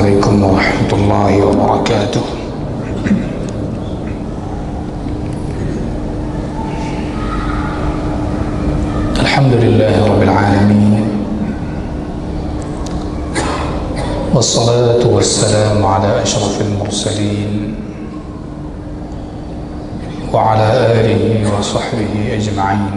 عليكم ورحمة الله وبركاته. الحمد لله رب العالمين، والصلاة والسلام على أشرف المرسلين وعلى آله وصحبه أجمعين.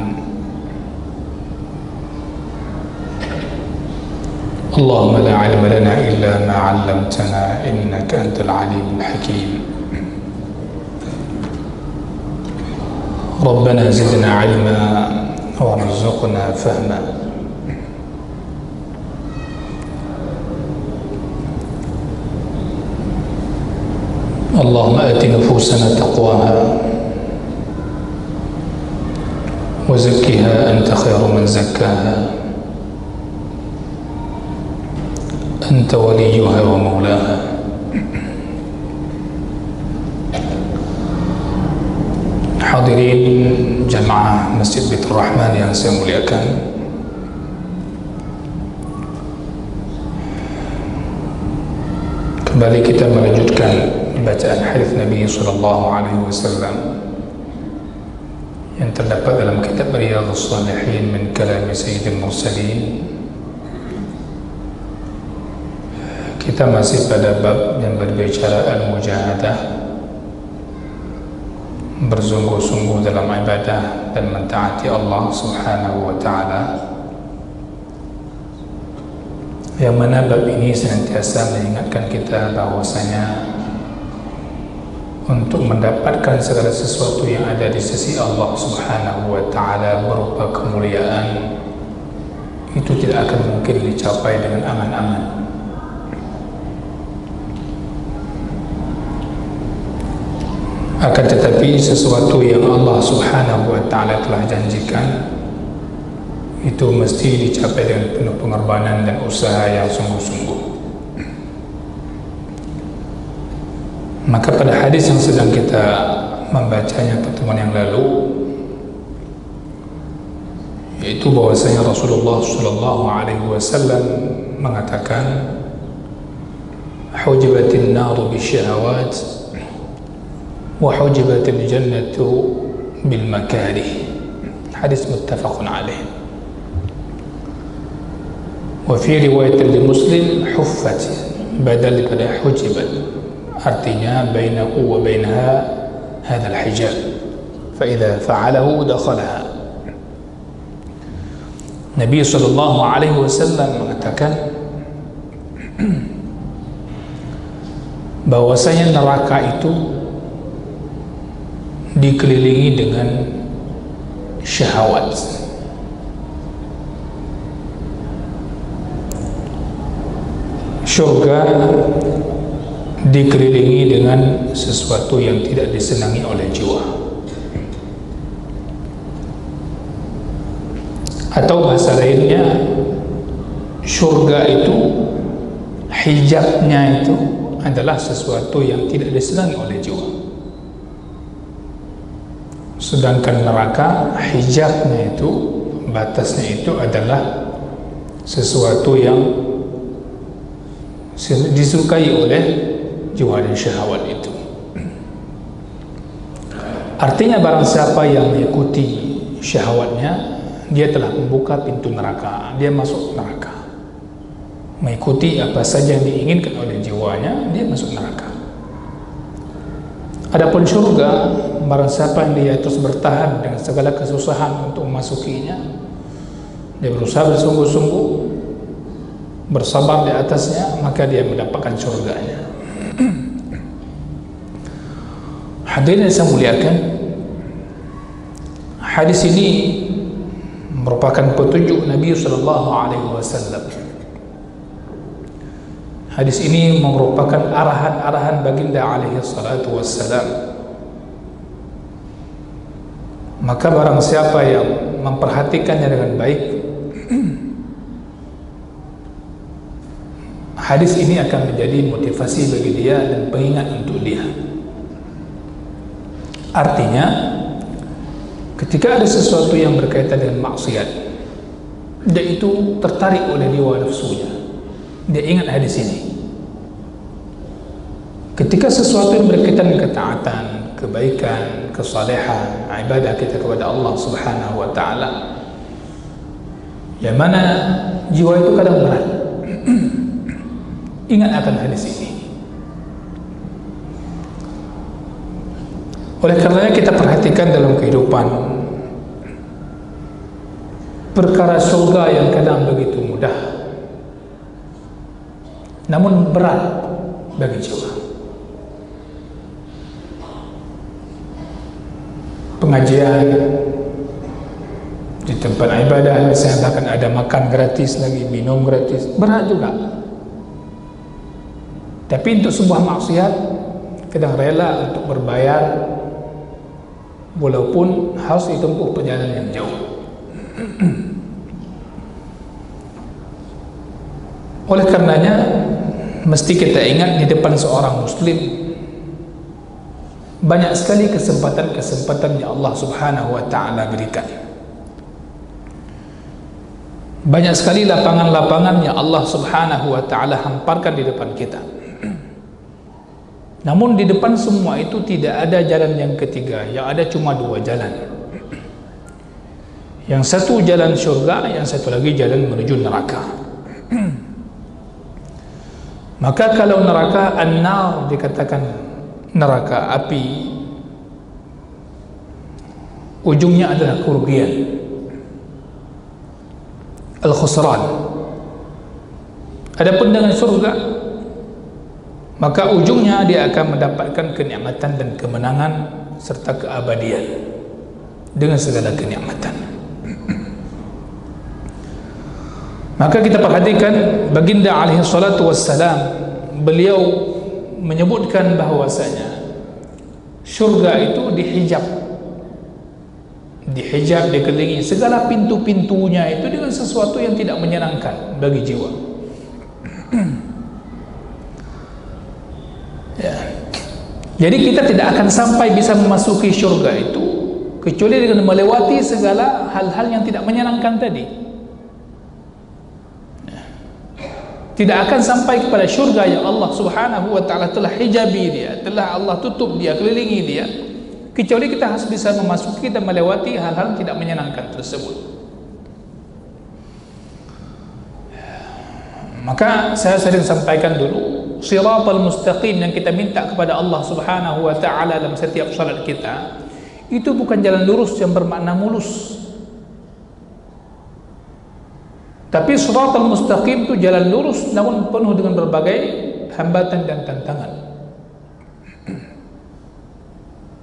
اللهم لا علم لنا إلا ما علمتنا إنك أنت العليم الحكيم. ربنا زدنا علما وارزقنا فهما. اللهم آت نفوسنا تقواها وزكها أنت خير من زكاها، أنت وليها ومولاها. Hadirin jamaah Masjid Baitur Rahman yang saya muliakan, kembali kita melanjutkan bacaan hadis Nabi sallallahu alaihi wasallam yang terdapat dalam kitab Riyadhus Shalihin min kalam Sayyidil Mursalin. Kita masih pada bab yang berbicara al-mujahadah, bersungguh-sungguh dalam ibadah dan mentaati Allah Subhanahu wa ta'ala, yang mana bab ini senantiasa mengingatkan kita bahwasanya untuk mendapatkan segala sesuatu yang ada di sisi Allah Subhanahu wa ta'ala berupa kemuliaan, itu tidak akan mungkin dicapai dengan angan-angan. Akan tetapi sesuatu yang Allah Subhanahu wa ta'ala telah janjikan, itu mesti dicapai dengan penuh pengorbanan dan usaha yang sungguh-sungguh. Maka pada hadis yang sedang kita membacanya pertemuan yang lalu, yaitu bahwasanya Rasulullah sallallahu alaihi wasallam mengatakan, hujibatin naru bisyahawat wa hujibatil jannatu bil makarih. Hadis muttafaqun alaih. Wa fi riwayat li Muslim huffat, badal daripada hujibat, artinya bainahu wa bainaha hadzal hijab, fa idza fa'alahu dakhalaha. Nabi sallallahu alaihi wasallam mengatakan bahwasanya neraka itu dikelilingi dengan syahwat. Syurga dikelilingi dengan sesuatu yang tidak disenangi oleh jiwa. Atau bahasa lainnya, syurga itu hijabnya itu adalah sesuatu yang tidak disenangi oleh jiwa. Sedangkan neraka, hijabnya itu, batasnya itu adalah sesuatu yang disukai oleh jiwa dan syahwat itu. Artinya barang siapa yang mengikuti syahwatnya, dia telah membuka pintu neraka, dia masuk neraka. Mengikuti apa saja yang diinginkan oleh jiwanya, dia masuk neraka. Adapun syurga, barang siapa yang dia terus bertahan dengan segala kesusahan untuk memasukinya, dia berusaha bersungguh-sungguh, bersabar di atasnya, maka dia mendapatkan syurganya. Hadirin yang saya muliakan, hadis ini merupakan petunjuk Nabi sallallahu alaihi wasallam. Hadis ini merupakan arahan-arahan baginda alaihi salatu wassalam. Maka barang siapa yang memperhatikannya dengan baik, hadis ini akan menjadi motivasi bagi dia dan pengingat untuk dia. Artinya, ketika ada sesuatu yang berkaitan dengan maksiat, dia itu tertarik oleh jiwa nafsunya, dia ingat hadis ini. ketika sesuatu yang berkaitan dengan ketaatan, kebaikan, kesalehan, ibadah kita kepada Allah Subhanahu wa taala, yang mana jiwa itu kadang berat. Ingat akan hadis ini. Oleh karenanya kita perhatikan dalam kehidupan, perkara surga yang kadang begitu mudah, namun berat bagi jiwa. Pengajian di tempat ibadah, misalnya bahkan ada makan gratis lagi, minum gratis, berat juga. Tapi untuk sebuah maksiat kadang rela untuk berbayar, walaupun harus ditempuh perjalanan yang jauh. Oleh karenanya mesti kita ingat di depan seorang muslim banyak sekali kesempatan-kesempatan yang Allah Subhanahu wa taala berikan. Banyak sekali lapangan-lapangan yang Allah Subhanahu wa taala hamparkan di depan kita. Namun di depan semua itu tidak ada jalan yang ketiga, yang ada cuma dua jalan. Yang satu jalan syurga, yang satu lagi jalan menuju neraka. Maka kalau neraka, an-nar dikatakan neraka, api, ujungnya adalah kerugian, al-khusran. Adapun dengan surga, maka ujungnya dia akan mendapatkan kenikmatan dan kemenangan serta keabadian dengan segala kenikmatan. Maka kita perhatikan baginda alaihi salatu wassalam, beliau menyebutkan bahwasanya syurga itu dihijab, dikelilingi segala pintu-pintunya itu dengan sesuatu yang tidak menyenangkan bagi jiwa. Ya. Jadi kita tidak akan sampai bisa memasuki syurga itu kecuali dengan melewati segala hal-hal yang tidak menyenangkan tadi. Ya. Tidak akan sampai kepada syurga yang Allah Subhanahu wa taala telah hijabi dia, telah Allah tutup dia, kelilingi dia, kecuali kita harus bisa memasuki dan melewati hal-hal yang tidak menyenangkan tersebut. Maka saya sering sampaikan dulu, Shiratal Mustaqim yang kita minta kepada Allah Subhanahu wa taala dalam setiap salat kita, itu bukan jalan lurus yang bermakna mulus. Tapi Shiratal Mustaqim itu jalan lurus namun penuh dengan berbagai hambatan dan tantangan.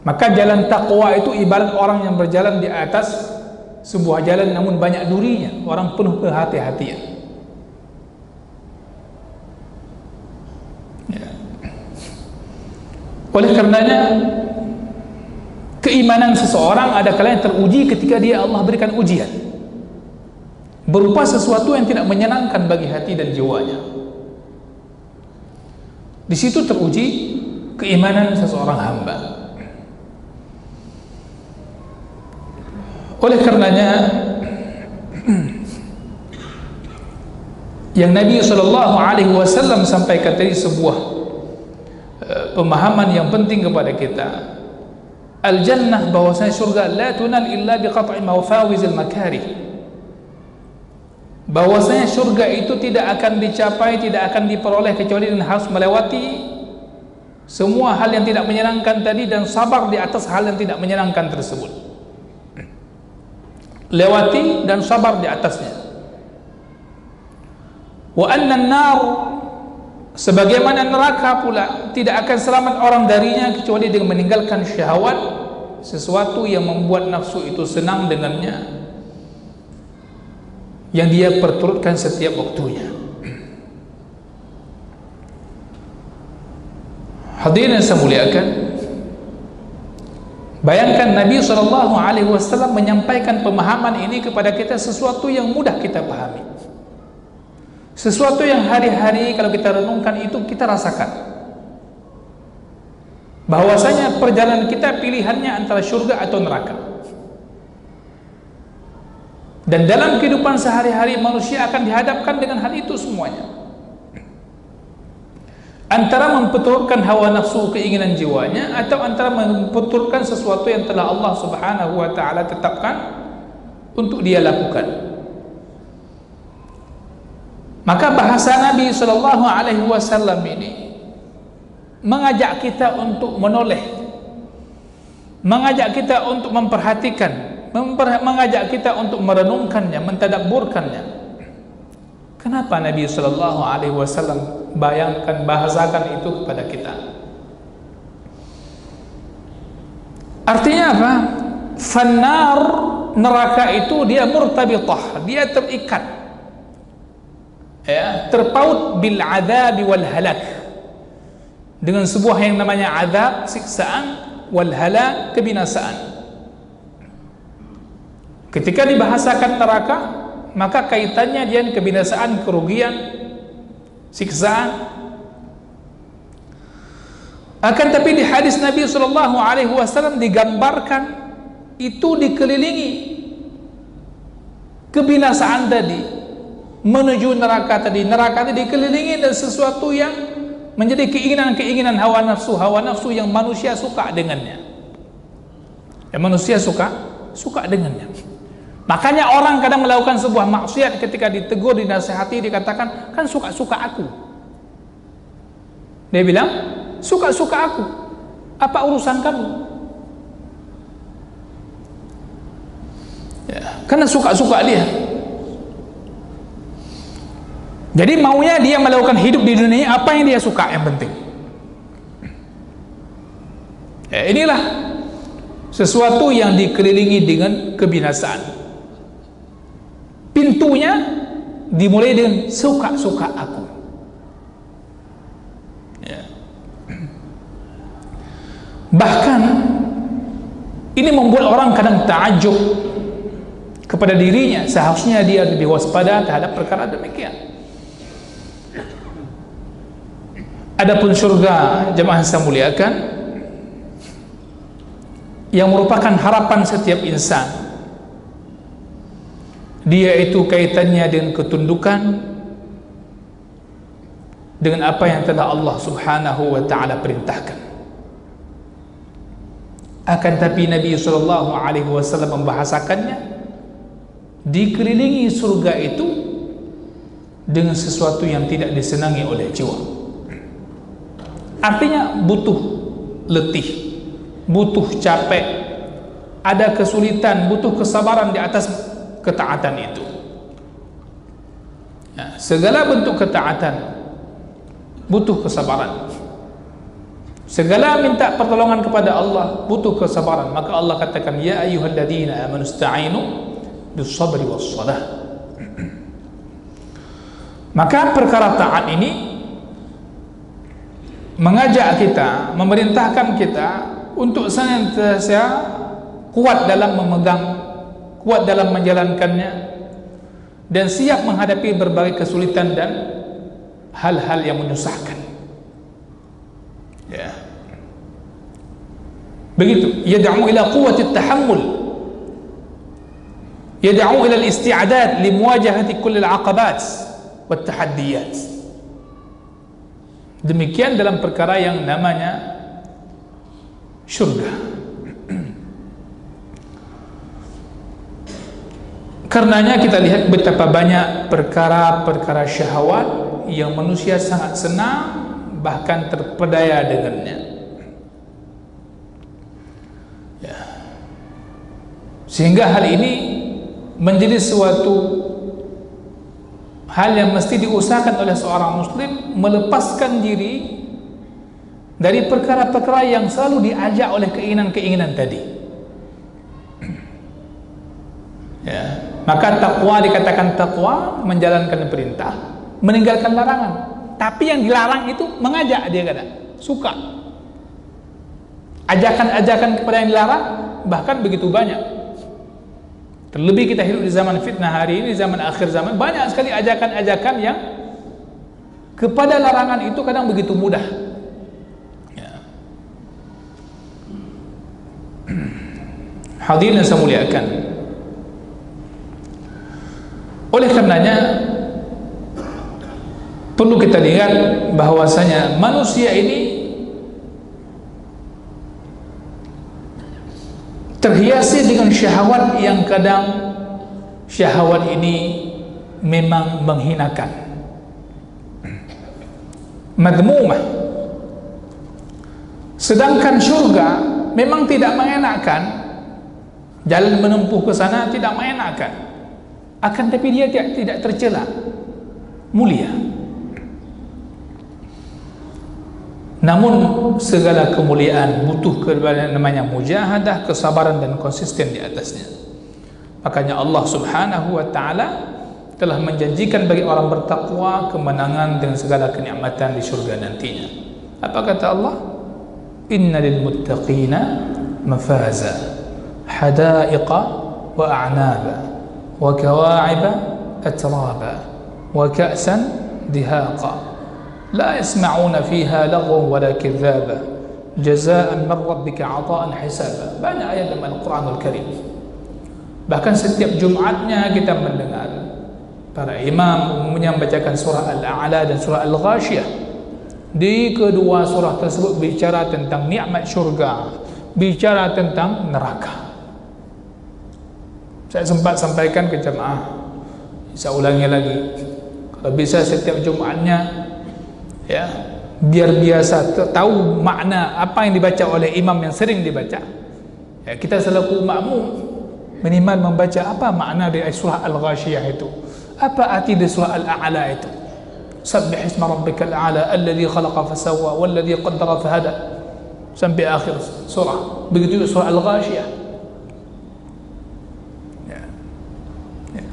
Maka jalan takwa itu ibarat orang yang berjalan di atas sebuah jalan namun banyak durinya, orang penuh kehati-hatian. Oleh karenanya keimanan seseorang ada kalanya teruji ketika dia Allah berikan ujian berupa sesuatu yang tidak menyenangkan bagi hati dan jiwanya. Di situ teruji keimanan seseorang hamba. Oleh karenanya yang Nabi SAW sampaikan tadi sebuah pemahaman yang penting kepada kita. Al-jannah, bahwasanya surga la tunal illa biqat'i mawfawizil makarih. Bahwasanya surga itu tidak akan dicapai, tidak akan diperoleh kecuali dengan harus melewati semua hal yang tidak menyenangkan tadi dan sabar di atas hal yang tidak menyenangkan tersebut. Lewati dan sabar di atasnya. Wa anna an-nar, sebagaimana neraka pula tidak akan selamat orang darinya kecuali dengan meninggalkan syahwat, sesuatu yang membuat nafsu itu senang dengannya, yang dia perturutkan setiap waktunya. Hadirin yang saya muliakan, bayangkan Nabi SAW menyampaikan pemahaman ini kepada kita, sesuatu yang mudah kita pahami, sesuatu yang hari-hari kalau kita renungkan itu kita rasakan bahwasanya perjalanan kita pilihannya antara surga atau neraka. Dan dalam kehidupan sehari-hari manusia akan dihadapkan dengan hal itu semuanya. antara memperturutkan hawa nafsu keinginan jiwanya atau antara memperturutkan sesuatu yang telah Allah Subhanahu wa taala tetapkan untuk dia lakukan. Maka bahasa Nabi sallallahu alaihi wasallam ini mengajak kita untuk menoleh, mengajak kita untuk memperhatikan, mengajak kita untuk merenungkannya, mentadabburkannya. Kenapa Nabi sallallahu alaihi wasallam bahasakan itu kepada kita? Artinya apa? Fannar, neraka itu dia murtabitah, dia terikat, ya, terpaut bil adab wal halak, dengan sebuah yang namanya azab, siksaan, wal halak, kebinasaan. Ketika dibahasakan neraka, maka kaitannya dengan kebinasaan, kerugian, siksaan. Akan tapi di hadis Nabi sallallahu alaihi wasallam digambarkan itu dikelilingi kebinasaan tadi menuju neraka tadi. Neraka tadi dikelilingi dengan sesuatu yang menjadi keinginan-keinginan hawa nafsu yang manusia suka dengannya. Yang manusia suka dengannya. Makanya orang kadang melakukan sebuah maksiat, ketika ditegur, dinasihati, dikatakan, kan suka-suka aku. Dia bilang, suka-suka aku, apa urusan kamu? Ya, karena suka-suka dia. Jadi maunya dia melakukan hidup di dunia apa yang dia suka, yang penting. Ya, inilah sesuatu yang dikelilingi dengan kebinasaan. Pintunya dimulai dengan suka-suka aku. Ya. Bahkan ini membuat orang kadang takjub kepada dirinya. Seharusnya dia lebih waspada terhadap perkara demikian. Adapun surga, jemaah yang saya muliakan, yang merupakan harapan setiap insan, dia itu kaitannya dengan ketundukan, dengan apa yang telah Allah Subhanahu wa ta'ala perintahkan. Akan tapi Nabi sallallahu alaihi wasallam membahasakannya dikelilingi surga itu dengan sesuatu yang tidak disenangi oleh jiwa. Artinya butuh letih, butuh capek, ada kesulitan, butuh kesabaran di atas ketaatan itu. Ya, segala bentuk ketaatan butuh kesabaran. Segala minta pertolongan kepada Allah butuh kesabaran. Maka Allah katakan, ya ayyuhalladzina amanu ista'inu bis-sabri was-salah. Maka perkara taat ini mengajak kita, memerintahkan kita untuk senantiasa kuat dalam memegang, kuat dalam menjalankannya, dan siap menghadapi berbagai kesulitan dan hal-hal yang menyusahkan. Ya. Begitu, yad'u ila quwwati at-tahammul, yad'u ila al-isti'dad li muwajahati kull al-'aqabat wat tahaddiyat. Demikian dalam perkara yang namanya syurga. Karenanya kita lihat betapa banyak perkara-perkara syahwat yang manusia sangat senang, bahkan terpedaya dengannya. Ya. Sehingga hal ini menjadi suatu hal yang mesti diusahakan oleh seorang muslim, melepaskan diri dari perkara-perkara yang selalu diajak oleh keinginan-keinginan tadi. Ya. Maka takwa dikatakan takwa, menjalankan perintah, meninggalkan larangan. Tapi yang dilarang itu mengajak dia, kadang suka. Ajakan-ajakan kepada yang dilarang bahkan begitu banyak. Terlebih kita hidup di zaman fitnah hari ini, zaman akhir zaman, banyak sekali ajakan-ajakan yang kepada larangan itu kadang begitu mudah. Ya. Hadirin yang saya muliakan, oleh karenanya perlu kita lihat bahwasanya manusia ini terhiasi dengan syahwat yang kadang syahwat ini memang menghinakan, madmumah. Sedangkan syurga memang tidak mengenakan, jalan menempuh ke sana tidak mengenakan, akan tapi dia tidak tercela, mulia. Namun segala kemuliaan butuh kepada namanya mujahadah, kesabaran dan konsisten di atasnya. Makanya Allah Subhanahu wa taala telah menjanjikan bagi orang bertakwa kemenangan dengan segala kenikmatan di surga nantinya. Apa kata Allah? Innal muttaqina mafaza hadaiqa wa a'naba wa kawa'iba atraba wa ka'san dihaqa la yasma'una fiha lagwan wala kadzaba jazaa'an min rabbika 'ata'an hisaba. Banyak ayat dalam Al-Qur'anul Karim. Bahkan setiap Jumatnya kita mendengar para imam umumnya membacakan surah Al-A'la dan surah Al-Ghashiyah. Di kedua surah tersebut bicara tentang nikmat syurga, bicara tentang neraka. Saya sempat sampaikan ke jemaah, saya ulangi lagi, kalau bisa setiap Jumatnya ya, biar biasa tahu makna apa yang dibaca oleh imam yang sering dibaca ya, kita selaku makmum minimal membaca apa makna dari surah Al-Ghashiyah itu, apa arti dari surah Al-A'la itu. Sabbih isma rabbikal a'la alladhi khalaqa fasawwa walladhi qaddara fahada sampai akhir surah. Begitu juga surah Al-Ghashiyah ya. Ya.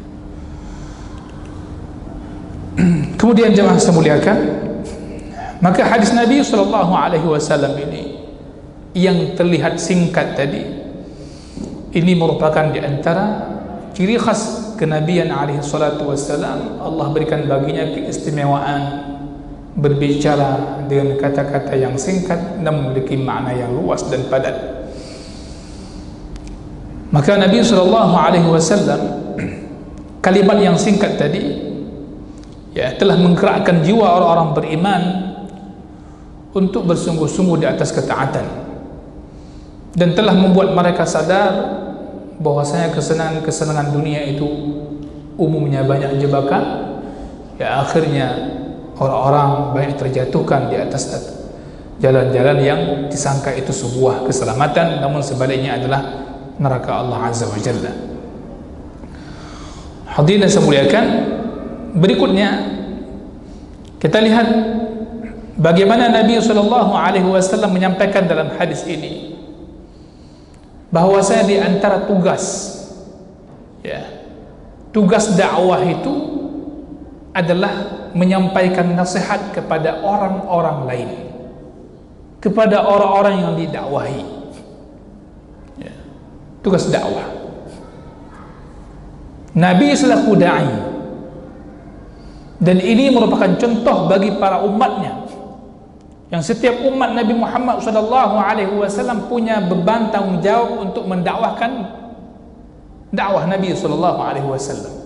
Kemudian jemaah saya muliakan, maka hadis Nabi SAW ini yang terlihat singkat tadi, ini merupakan di antara ciri khas kenabian SAW. Allah berikan baginya keistimewaan berbicara dengan kata-kata yang singkat namun memiliki makna yang luas dan padat. Maka Nabi SAW kalimat yang singkat tadi ya telah menggerakkan jiwa orang-orang beriman untuk bersungguh-sungguh di atas ketaatan, dan telah membuat mereka sadar bahwasanya kesenangan dunia itu umumnya banyak jebakan ya, akhirnya orang-orang banyak terjatuhkan di atas jalan-jalan yang disangka itu sebuah keselamatan, namun sebaliknya adalah neraka Allah Azza wa Jalla. Hadirin saya muliakan, berikutnya kita lihat bagaimana Nabi SAW menyampaikan dalam hadis ini bahwasanya di antara tugas ya, tugas dakwah itu adalah menyampaikan nasihat kepada orang-orang lain, kepada orang-orang yang didakwahi ya, tugas dakwah. Nabi selaku da'i, dan ini merupakan contoh bagi para umatnya, yang setiap umat Nabi Muhammad SAW punya beban tanggung jawab untuk mendakwahkan dakwah Nabi SAW.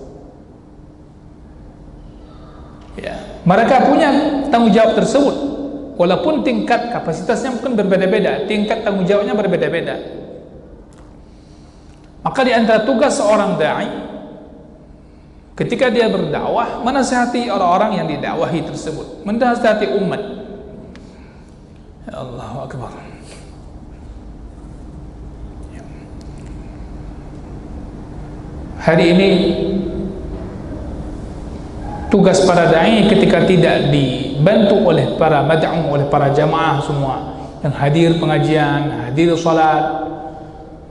Ya, mereka punya tanggung jawab tersebut, walaupun tingkat kapasitasnya mungkin berbeda-beda, tingkat tanggung jawabnya berbeda-beda. Maka di antara tugas seorang da'i ketika dia berdakwah, menasihati orang-orang yang didakwahi tersebut, menasihati umat. Ya Allahu Akbar. Hari ini tugas para da'i ketika tidak dibantu oleh para mad'um, oleh para jamaah semua yang hadir pengajian, hadir salat,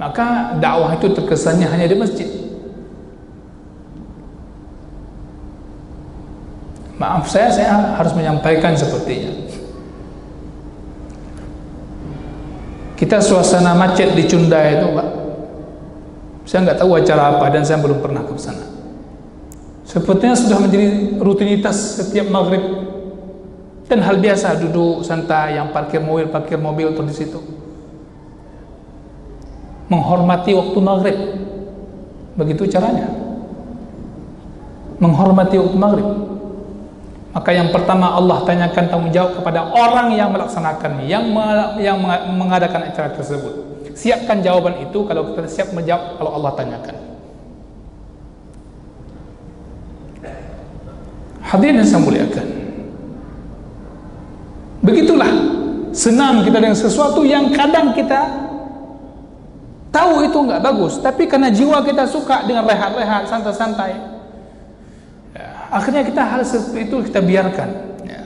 maka dakwah itu terkesannya hanya di masjid. Maaf, saya harus menyampaikan sepertinya. Kita suasana macet di Cunda itu, Pak, saya nggak tahu acara apa dan saya belum pernah ke sana. Sepertinya sudah menjadi rutinitas setiap maghrib dan hal biasa, duduk santai, yang parkir mobil di situ, menghormati waktu maghrib. Begitu caranya, menghormati waktu maghrib. Maka yang pertama Allah tanyakan tanggungjawab kepada orang yang melaksanakannya, yang mengadakan acara tersebut. Siapkan jawaban itu kalau kita siap menjawab kalau Allah tanyakan. Hadirin yang saya muliakan, begitulah senang kita dengan sesuatu yang kadang kita tahu itu enggak bagus, tapi karena jiwa kita suka dengan rehat-rehat, santai-santai, akhirnya kita hal seperti itu kita biarkan, ya.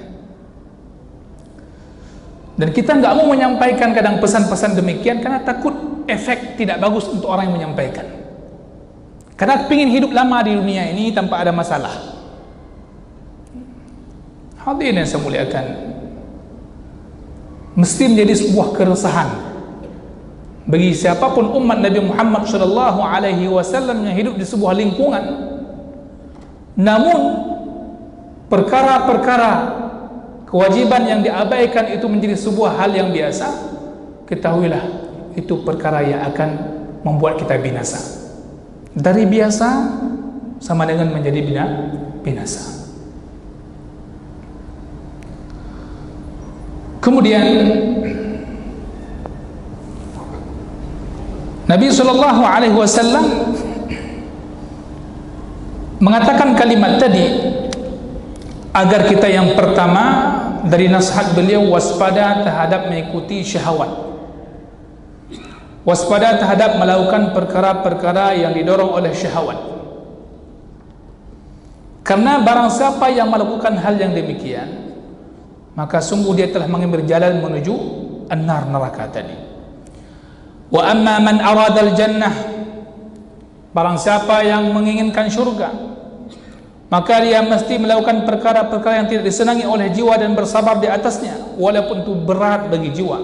Dan kita nggak mau menyampaikan kadang pesan-pesan demikian karena takut efek tidak bagus untuk orang yang menyampaikan, karena ingin hidup lama di dunia ini tanpa ada masalah. Hadirin yang saya muliakan, mesti menjadi sebuah keresahan bagi siapapun umat Nabi Muhammad SAW yang hidup di sebuah lingkungan, namun perkara-perkara kewajiban yang diabaikan itu menjadi sebuah hal yang biasa. Ketahuilah itu perkara yang akan membuat kita binasa. Dari biasa sama dengan menjadi binasa. Kemudian Nabi SAW mengatakan kalimat tadi agar kita yang pertama dari nasihat beliau waspada terhadap mengikuti syahwat, waspada terhadap melakukan perkara-perkara yang didorong oleh syahwat, karena barang siapa yang melakukan hal yang demikian maka sungguh dia telah mengambil jalan menuju an-nar, neraka tadi. Wa amma man arada al-jannah, barang siapa yang menginginkan syurga maka dia mesti melakukan perkara-perkara yang tidak disenangi oleh jiwa dan bersabar di atasnya walaupun itu berat bagi jiwa.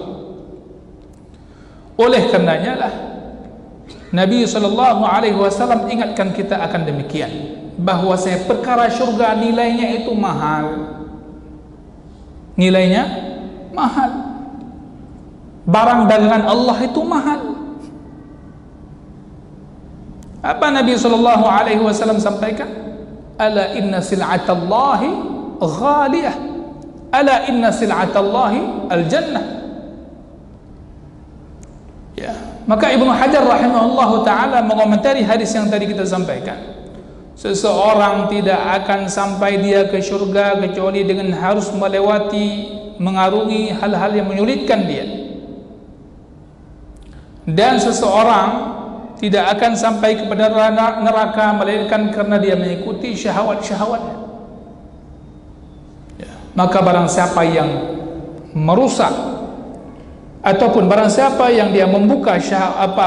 Oleh karenanya lah Nabi SAW ingatkan kita akan demikian, bahwasanya perkara syurga nilainya itu mahal, nilainya mahal. Barang dagangan Allah itu mahal. Apa Nabi SAW sampaikan? Ala inna sil'atallahi ghaliyah, ala inna sil'atallahi al-jannah. Ya, maka Ibnu Hajar rahimahullah ta'ala mengomentari hadis yang tadi kita sampaikan. Seseorang tidak akan sampai dia ke syurga kecuali dengan harus melewati, mengarungi hal-hal yang menyulitkan dia. Dan seseorang tidak akan sampai kepada neraka melainkan karena dia mengikuti syahwat-syahwatnya. Ya. Maka barang siapa yang merusak ataupun barang siapa yang dia membuka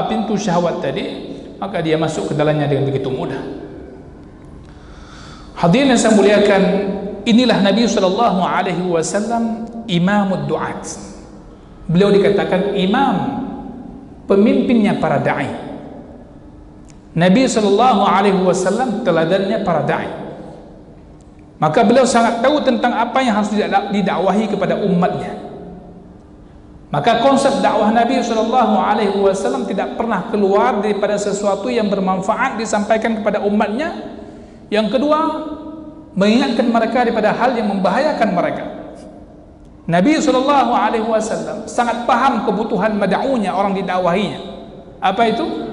pintu syahwat tadi, maka dia masuk ke dalamnya dengan begitu mudah. Hadirin yang saya muliakan, inilah Nabi SAW imamud du'at. Beliau dikatakan imam, pemimpinnya para da'i. Nabi SAW teladannya para da'i. Maka beliau sangat tahu tentang apa yang harus didakwahi kepada umatnya. Maka konsep dakwah Nabi SAW tidak pernah keluar daripada sesuatu yang bermanfaat disampaikan kepada umatnya. Yang kedua, mengingatkan mereka daripada hal yang membahayakan mereka. Nabi SAW sangat paham kebutuhan mad'unya, orang didakwahinya. Apa itu?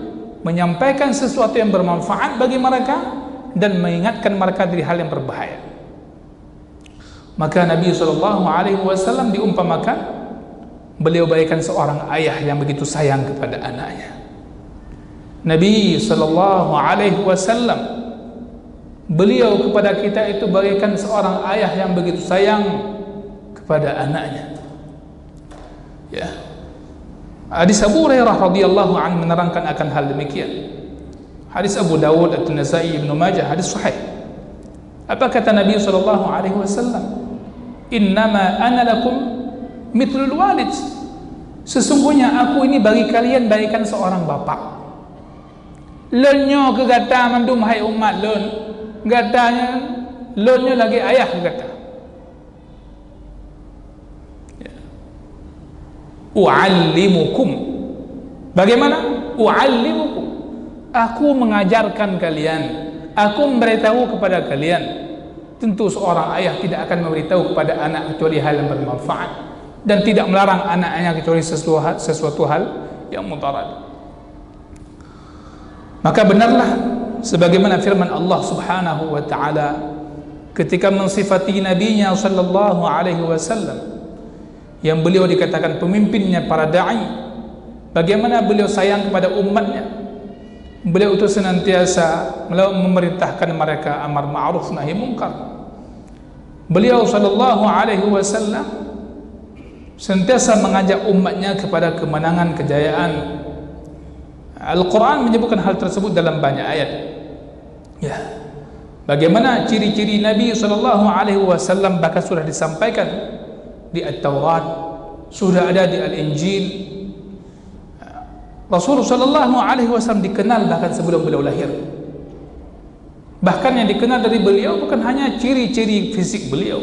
Menyampaikan sesuatu yang bermanfaat bagi mereka dan mengingatkan mereka dari hal yang berbahaya. Maka Nabi SAW diumpamakan beliau bagaikan seorang ayah yang begitu sayang kepada anaknya. Nabi SAW beliau kepada kita itu bagaikan seorang ayah yang begitu sayang kepada anaknya. Ya. Hadis Abu Hurairah radhiyallahu anhu menerangkan akan hal demikian. Hadis Abu Dawud, At-Nasai, Ibnu Majah, hadis sahih. Apa kata Nabi SAW? Innama ana lakum mithlul walid. Sesungguhnya aku ini bagi kalian bagaikan seorang bapak. Lenyo kegata mandum hai umat lon. Gatanya lonnya lagi ayah kata. U'allimukum. Bagaimana? U'allimukum. Aku mengajarkan kalian, aku memberitahu kepada kalian tentu seorang ayah tidak akan memberitahu kepada anak kecuali hal yang bermanfaat, dan tidak melarang anaknya kecuali sesuatu hal yang mudarat. Maka benarlah sebagaimana firman Allah Subhanahu wa taala ketika mensifati nabinya sallallahu alaihi wasallam yang beliau dikatakan pemimpinnya para dai, bagaimana beliau sayang kepada umatnya. Beliau itu senantiasa memerintahkan mereka amar ma'ruf nahi munkar. Beliau sallallahu alaihi wasallam senantiasa mengajak umatnya kepada kemenangan, kejayaan. Al-Quran menyebutkan hal tersebut dalam banyak ayat. Ya, bagaimana ciri-ciri Nabi sallallahu alaihi wasallam bahkan sudah disampaikan di At-Taurat, sudah ada di Al-Injil. Rasulullah sallallahu alaihi wasallam dikenal bahkan sebelum beliau lahir. Bahkan yang dikenal dari beliau bukan hanya ciri-ciri fisik beliau.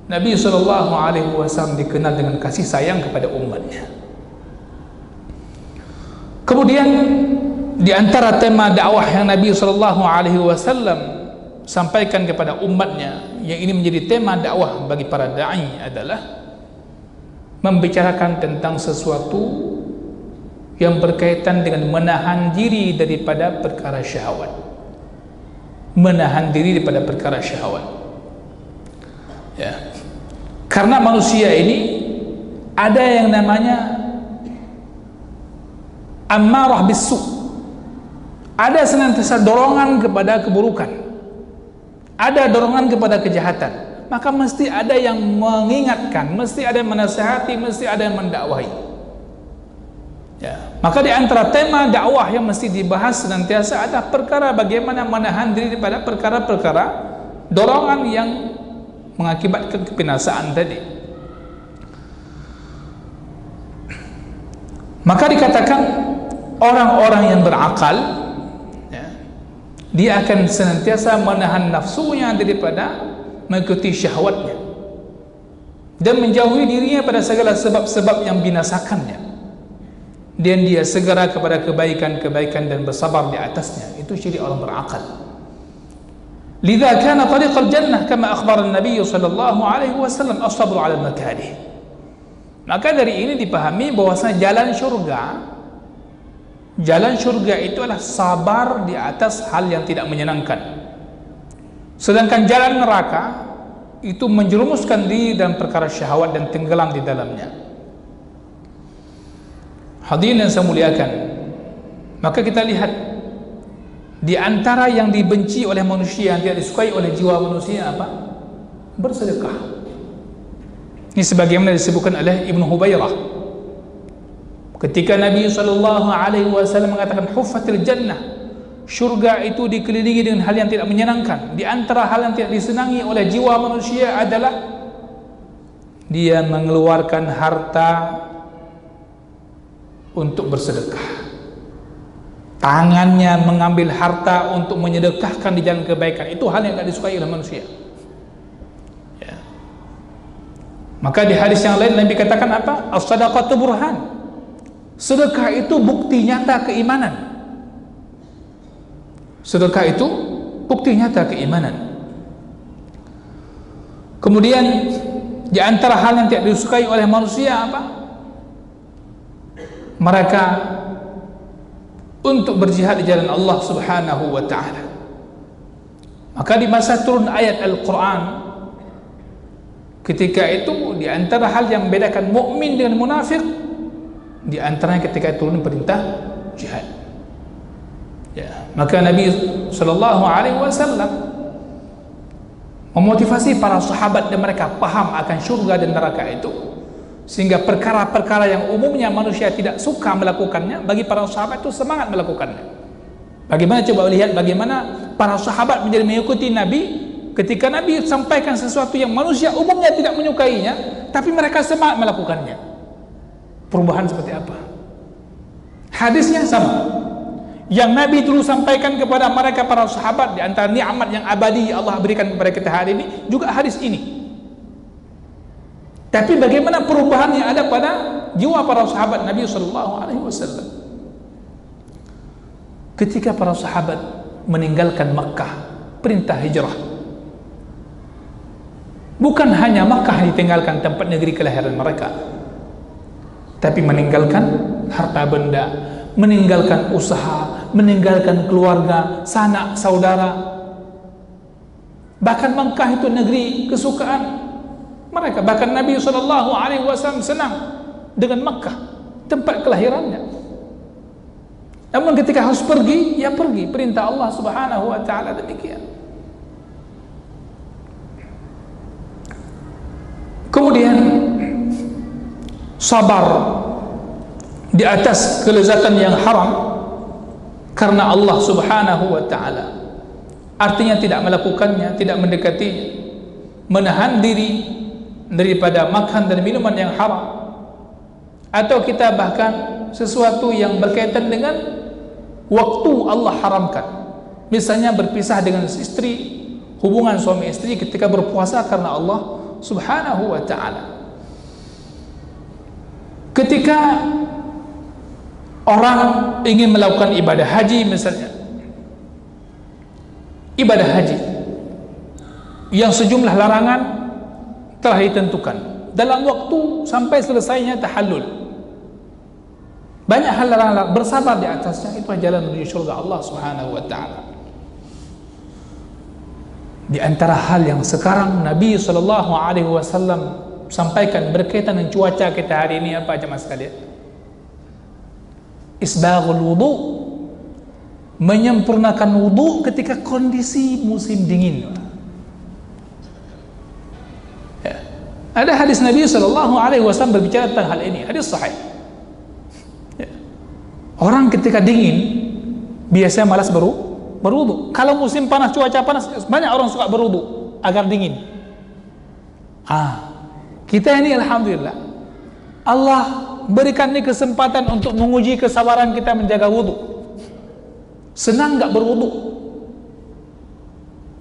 Nabi sallallahu alaihi wasallam dikenal dengan kasih sayang kepada umatnya. Kemudian di antara tema dakwah yang Nabi sallallahu alaihi wasallam sampaikan kepada umatnya, yang ini menjadi tema dakwah bagi para dai, adalah membicarakan tentang sesuatu yang berkaitan dengan menahan diri daripada perkara syahwat. Menahan diri daripada perkara syahwat. Ya. Karena manusia ini ada yang namanya ammarah bisu. Ada senantiasa dorongan kepada keburukan, ada dorongan kepada kejahatan. Maka mesti ada yang mengingatkan, mesti ada yang menasihati, mesti ada yang mendakwahi. Ya. Maka di antara tema dakwah yang mesti dibahas senantiasa ada perkara bagaimana menahan diri daripada perkara-perkara dorongan yang mengakibatkan kebinasaan tadi. Maka dikatakan orang-orang yang berakal, ya, dia akan senantiasa menahan nafsunya daripada mengikuti syahwatnya dan menjauhi dirinya pada segala sebab-sebab yang binasakannya, dan dia segera kepada kebaikan-kebaikan dan bersabar di atasnya. Itu ciri orang berakal. Lidza kana tariqal jannah kama akhbara an-nabiy sallallahu alaihi wasallam as-sabru 'ala al-makarih. Maka dari ini dipahami bahwasanya jalan syurga itu adalah sabar di atas hal yang tidak menyenangkan. Sedangkan jalan neraka itu menjerumuskan diri dalam perkara syahwat dan tenggelam di dalamnya. Hadirin yang saya muliakan, maka kita lihat di antara yang dibenci oleh manusia, yang tidak disukai oleh jiwa manusia apa? Bersedekah. Ini sebagaimana disebutkan oleh Ibnu Hubairah ketika Nabi sallallahu alaihi wasallam mengatakan huffatil jannah, syurga itu dikelilingi dengan hal yang tidak menyenangkan. Di antara hal yang tidak disenangi oleh jiwa manusia adalah dia mengeluarkan harta untuk bersedekah. Tangannya mengambil harta untuk menyedekahkan di jalan kebaikan. Itu hal yang tidak disukai oleh manusia. Ya. Maka di hadis yang lain Nabi katakan apa? As-sadaqatu burhan. Sedekah itu bukti nyata keimanan. Sedekah itu bukti nyata keimanan. Kemudian di antara hal yang tidak disukai oleh manusia apa? Mereka untuk berjihad di jalan Allah Subhanahu wa taala. Maka di masa turun ayat Al-Quran, ketika itu di antara hal yang membedakan mukmin dengan munafik, di antaranya ketika turun perintah jihad. Ya, maka Nabi sallallahu alaihi wasallam memotivasi para sahabat dan mereka paham akan syurga dan neraka itu, sehingga perkara-perkara yang umumnya manusia tidak suka melakukannya, bagi para sahabat itu semangat melakukannya. Bagaimana, coba lihat bagaimana para sahabat menjadi mengikuti Nabi ketika Nabi sampaikan sesuatu yang manusia umumnya tidak menyukainya, tapi mereka semangat melakukannya. Perubahan seperti apa? Hadisnya sama. Yang Nabi dulu sampaikan kepada mereka para sahabat, di antara nikmat yang abadi Allah berikan kepada kita hari ini juga hadis ini. Tapi bagaimana perubahan yang ada pada jiwa para sahabat Nabi sallallahu alaihi wasallam ketika para sahabat meninggalkan Makkah, perintah hijrah, Bukan hanya Makkah ditinggalkan, tempat negeri kelahiran mereka, tapi meninggalkan harta benda, meninggalkan usaha, meninggalkan keluarga, sanak saudara. Bahkan Makkah itu negeri kesukaan mereka. Bahkan Nabi SAW senang dengan Makkah, tempat kelahirannya. Namun ketika harus pergi, ya pergi. Perintah Allah Subhanahu wa ta'ala demikian. Kemudian sabar di atas kelezatan yang haram karena Allah Subhanahu wa ta'ala. Artinya tidak melakukannya, tidak mendekatinya, menahan diri daripada makan dan minuman yang haram, atau kita bahkan sesuatu yang berkaitan dengan waktu Allah haramkan. Misalnya berpisah dengan istri, hubungan suami istri ketika berpuasa karena Allah Subhanahu wa ta'ala. Ketika orang ingin melakukan ibadah haji misalnya, ibadah haji yang sejumlah larangan telah ditentukan dalam waktu sampai selesainya tahallul, banyak hal larangan, bersabar di atasnya, itu jalan menuju surga Allah Subhanahu wa ta'ala. Di antara hal yang sekarang Nabi SAW sampaikan berkaitan dengan cuaca kita hari ini apa jemaah sekalian? Isbaghul wudu, menyempurnakan wudu ketika kondisi musim dingin. Ya. Ada hadis Nabi SAW berbicara tentang hal ini, hadis sahih. Ya. Orang ketika dingin biasanya malas berwudu. Kalau musim panas, cuaca panas, banyak orang suka berwudu agar dingin. Kita ini alhamdulillah Allah berikan ini kesempatan untuk menguji kesabaran kita menjaga wudu. Senang nggak berwudu?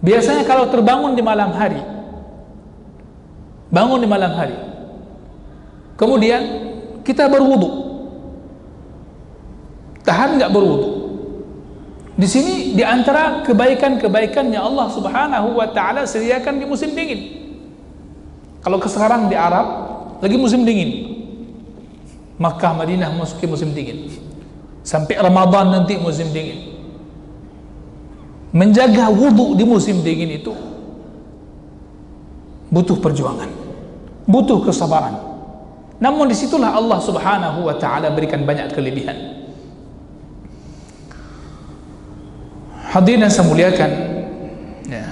Biasanya kalau terbangun di malam hari, kemudian kita berwudu, tahan nggak berwudu? Di sini di antara kebaikan-kebaikannya Allah Subhanahu wa ta'ala sediakan di musim dingin. Kalau sekarang di Arab lagi musim dingin, Makkah, Madinah masuki musim dingin, sampai Ramadan nanti musim dingin. Menjaga wudu di musim dingin itu butuh perjuangan, butuh kesabaran. Namun disitulah Allah Subhanahu wa ta'ala berikan banyak kelebihan. Hadirin yang saya muliakan, ya,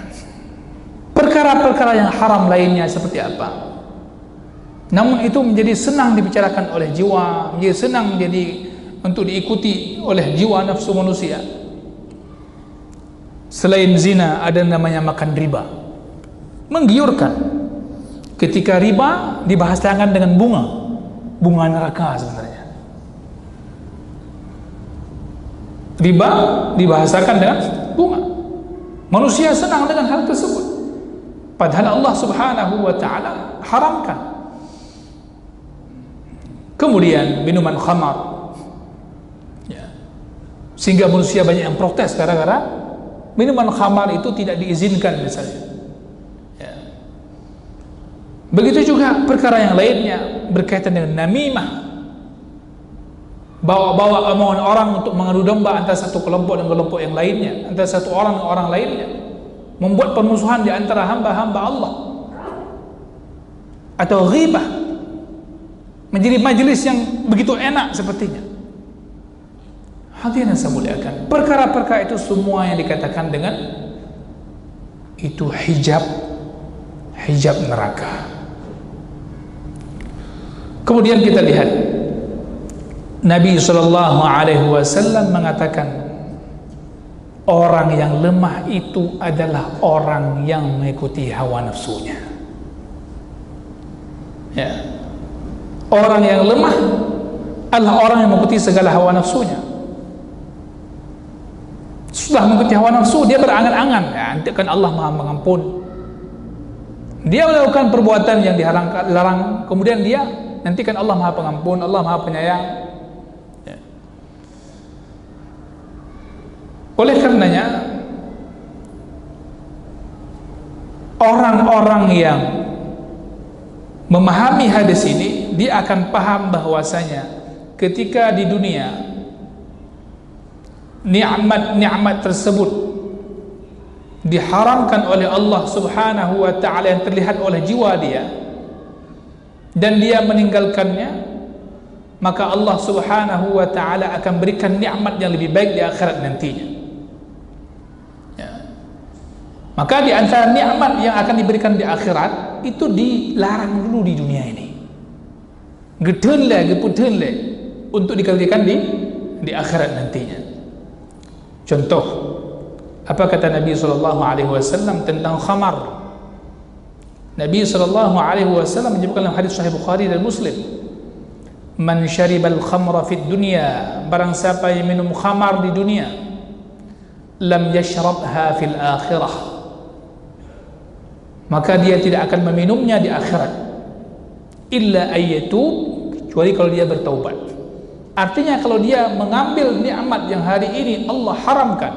perkara-perkara yang haram lainnya seperti apa, namun itu menjadi senang dibicarakan oleh jiwa, menjadi senang untuk diikuti oleh jiwa nafsu manusia. Selain zina ada namanya makan riba, menggiurkan ketika riba dibahasakan dengan bunga neraka. Sebenarnya riba dibahasakan dengan bunga. Manusia senang dengan hal tersebut, padahal Allah Subhanahu wa ta'ala haramkan. Kemudian minuman khamar, ya, sehingga manusia banyak yang protes gara-gara minuman khamar itu tidak diizinkan misalnya, ya. Begitu juga perkara yang lainnya berkaitan dengan namimah, bawa-bawa omongan orang untuk mengadu domba antara satu kelompok dan kelompok yang lainnya, antara satu orang dan orang lainnya, membuat permusuhan di antara hamba-hamba Allah, atau ghibah, menjadi majelis yang begitu enak sepertinya. Hadirin yang saya muliakan, perkara-perkara itu semua yang dikatakan dengan itu hijab neraka. Kemudian kita lihat Nabi SAW mengatakan orang yang lemah itu adalah orang yang mengikuti hawa nafsunya, ya. Orang yang lemah adalah orang yang mengikuti segala hawa nafsunya. Sudah mengikuti hawa nafsu, dia berangan-angan, ya, nanti kan Allah Maha Pengampun. Dia melakukan perbuatan yang dilarang, kemudian dia nanti kan Allah Maha Pengampun, Allah Maha Penyayang. Ya. Oleh karenanya orang-orang yang memahami hadis ini, dia akan paham bahwasanya ketika di dunia nikmat-nikmat tersebut diharamkan oleh Allah Subhanahu wa ta'ala yang terlihat oleh jiwa dia, dan dia meninggalkannya, maka Allah Subhanahu wa ta'ala akan berikan nikmat yang lebih baik di akhirat nantinya. Ya. Maka di antara nikmat yang akan diberikan di akhirat itu dilarang dulu di dunia ini. Gepunle untuk dikalikan di akhirat nantinya. Contoh, apa kata Nabi SAW tentang khamar? Nabi SAW menyebutkan dalam hadis Sahih Bukhari dan Muslim, man syaribal khamra fid dunya, barang siapa yang minum khamar di dunia, lam yashrabha fil akhirah, maka dia tidak akan meminumnya di akhirat, illa ayyatub, kecuali kalau dia bertaubat. Artinya kalau dia mengambil nikmat yang hari ini Allah haramkan,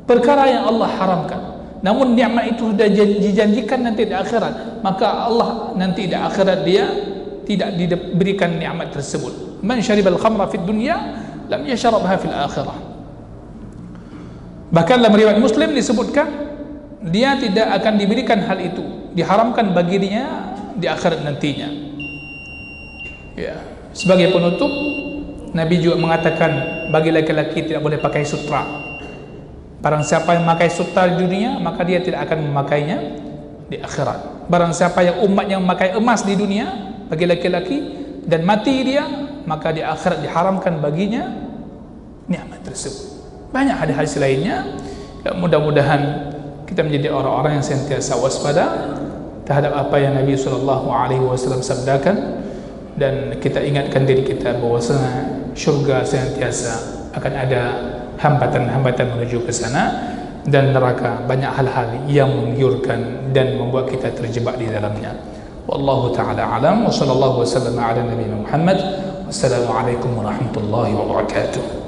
perkara yang Allah haramkan, namun nikmat itu sudah dijanjikan nanti di akhirat, maka Allah nanti di akhirat dia tidak diberikan nikmat tersebut. Man syaribal khamra fid dunya lam yashrabha fil akhirah. Bahkan dalam riwayat Muslim disebutkan dia tidak akan diberikan hal itu, diharamkan bagi dia di akhirat nantinya. Ya, sebagai penutup, Nabi juga mengatakan bagi laki-laki tidak boleh pakai sutra. Barang siapa yang memakai sutra di dunia, maka dia tidak akan memakainya di akhirat. Barang siapa yang umat yang memakai emas di dunia bagi laki-laki dan mati dia, maka di akhirat diharamkan baginya nikmat tersebut. Banyak hadis-hadis lainnya. Ya, mudah-mudahan kita menjadi orang-orang yang sentiasa waspada terhadap apa yang Nabi SAW sabdakan, dan kita ingatkan diri kita bahwasanya syurga senantiasa akan ada hambatan-hambatan menuju ke sana, dan neraka banyak hal-hal yang menggiurkan dan membuat kita terjebak di dalamnya. Wallahu ta'ala alam, wa sallallahu wa sallam ala nabiyina Muhammad. Wassalamualaikum warahmatullahi wabarakatuh.